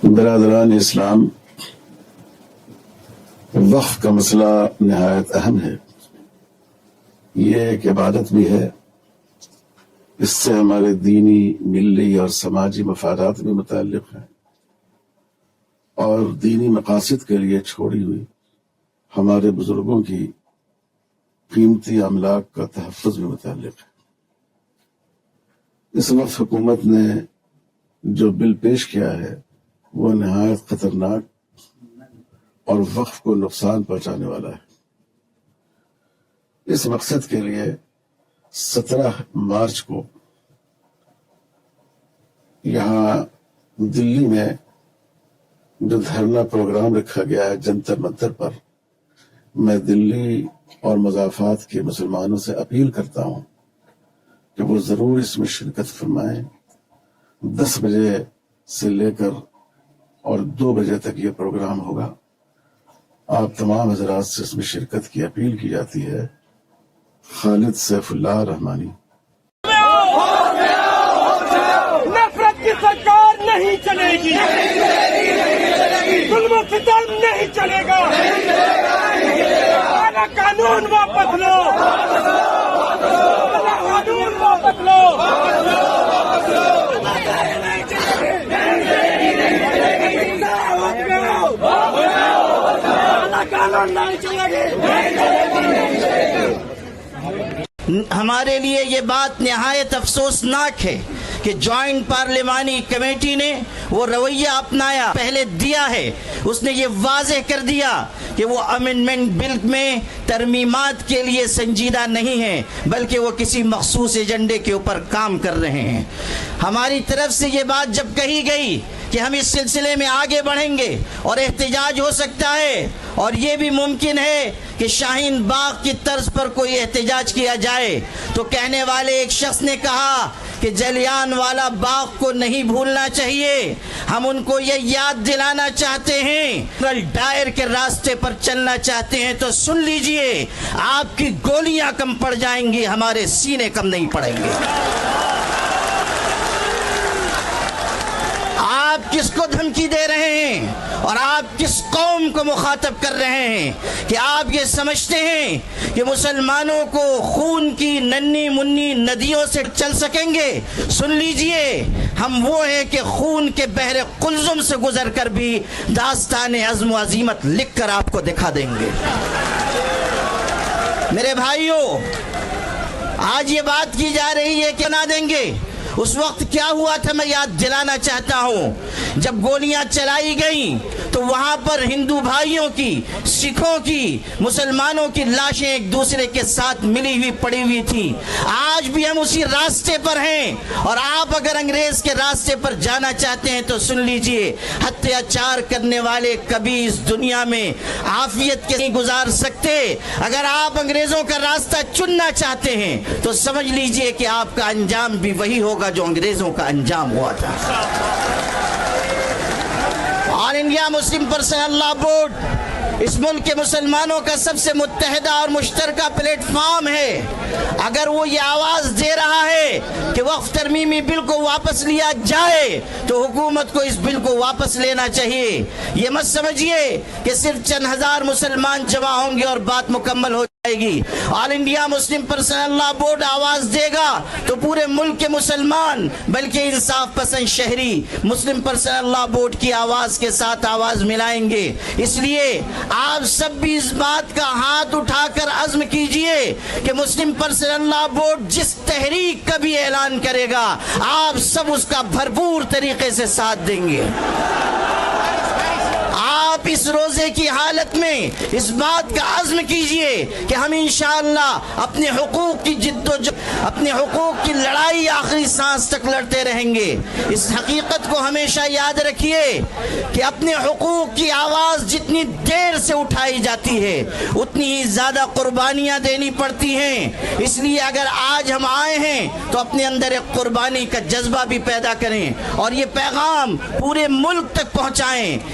برادران اسلام، وقف کا مسئلہ نہایت اہم ہے۔ یہ ایک عبادت بھی ہے، اس سے ہمارے دینی، ملی اور سماجی مفادات بھی متعلق ہیں، اور دینی مقاصد کے لیے چھوڑی ہوئی ہمارے بزرگوں کی قیمتی املاک کا تحفظ بھی متعلق ہے۔ اس وقت حکومت نے جو بل پیش کیا ہے وہ نہایت خطرناک اور وقف کو نقصان پہنچانے والا ہے۔ اس مقصد کے لیے 17 مارچ کو یہاں دلی میں جو دھرنا پروگرام رکھا گیا ہے جنتر منتر پر، میں دلی اور مضافات کے مسلمانوں سے اپیل کرتا ہوں کہ وہ ضرور اس میں شرکت فرمائیں۔ 10 بجے سے لے کر اور 2 بجے تک یہ پروگرام ہوگا۔ آپ تمام حضرات سے اس میں شرکت کی اپیل کی جاتی ہے۔ خالد سیف اللہ رحمانی۔ نفرت کی سرکار نہیں چلے گی، ظلم و ستم نہیں چلے گا، اعلیٰ قانون واپس لو، اعلیٰ قانون واپس لو۔ ہمارے لیے یہ بات نہایت افسوسناک ہے کہ جوائنٹ پارلیمانی کمیٹی نے وہ رویہ اپنایا پہلے دیا ہے۔ اس نے یہ واضح کر دیا کہ وہ امینڈمنٹ بل میں ترمیمات کے لیے سنجیدہ نہیں ہیں، بلکہ وہ کسی مخصوص ایجنڈے کے اوپر کام کر رہے ہیں۔ ہماری طرف سے یہ بات جب کہی گئی کہ ہم اس سلسلے میں آگے بڑھیں گے اور احتجاج ہو سکتا ہے، اور یہ بھی ممکن ہے کہ شاہین باغ کی طرز پر کوئی احتجاج کیا جائے، تو کہنے والے ایک شخص نے کہا کہ جلیان والا باغ کو نہیں بھولنا چاہیے، ہم ان کو یہ یاد دلانا چاہتے ہیں، ڈائر کے راستے پر چلنا چاہتے ہیں تو سن لیجئے، آپ کی گولیاں کم پڑ جائیں گی، ہمارے سینے کم نہیں پڑیں گے۔ آپ کس کو دھمکی دے رہے ہیں اور آپ کس قوم کو مخاطب کر رہے ہیں کہ آپ یہ سمجھتے ہیں کہ مسلمانوں کو خون کی ننھی منی ندیوں سے چل سکیں گے؟ سن لیجئے، ہم وہ ہیں کہ خون کے بحر قلزم سے گزر کر بھی داستان عزم و عزیمت لکھ کر آپ کو دکھا دیں گے۔ میرے بھائیوں، آج یہ بات کی جا رہی ہے کہ نہ دیں گے۔ اس وقت کیا ہوا تھا میں یاد دلانا چاہتا ہوں۔ جب گولیاں چلائی گئیں تو وہاں پر ہندو بھائیوں کی، سکھوں کی، مسلمانوں کی لاشیں ایک دوسرے کے ساتھ ملی ہوئی پڑی ہوئی تھی۔ آج بھی ہم اسی راستے پر ہیں، اور آپ اگر انگریز کے راستے پر جانا چاہتے ہیں تو سن لیجئے، اتیاچار کرنے والے کبھی اس دنیا میں عافیت کے نہیں گزار سکتے۔ اگر آپ انگریزوں کا راستہ چننا چاہتے ہیں تو سمجھ لیجئے کہ آپ کا انجام بھی وہی ہوگا جو انگریزوں کا انجام ہوا تھا۔ آل انڈیا مسلم پرسنل لا بورڈ اس ملک کے مسلمانوں کا سب سے متحدہ اور مشترکہ پلیٹ فارم ہے۔ اگر وہ یہ آواز دے رہا ہے کہ وقف ترمیمی بل کو واپس لیا جائے تو حکومت کو اس بل کو واپس لینا چاہیے۔ یہ مت سمجھیے کہ صرف چند ہزار مسلمان جمع ہوں گے اور بات مکمل ہو جائے گی۔ آل انڈیا مسلم پرسنل لا بورڈ آواز دے گا تو پورے ملک کے مسلمان، بلکہ انصاف پسند شہری مسلم پرسنل لا بورڈ کی آواز کے ساتھ آواز ملائیں گے۔ اس لیے آپ سب بھی اس بات کا ہاتھ اٹھا کر عزم کیجئے کہ مسلم پرسنل لا بورڈ جس تحریک کا بھی اعلان کرے گا، آپ سب اس کا بھرپور طریقے سے ساتھ دیں گے۔ آپ اس روزے کی حالت میں اس بات کا عزم کیجئے کہ ہم انشاءاللہ اپنے حقوق کی اپنے حقوق کی لڑائی آخری سانس تک لڑتے رہیں گے۔ اس حقیقت کو ہمیشہ یاد رکھیے کہ اپنے حقوق کی آواز جتنی دیر سے اٹھائی جاتی ہے اتنی ہی زیادہ قربانیاں دینی پڑتی ہیں۔ اس لیے اگر آج ہم آئے ہیں تو اپنے اندر ایک قربانی کا جذبہ بھی پیدا کریں اور یہ پیغام پورے ملک تک پہنچائیں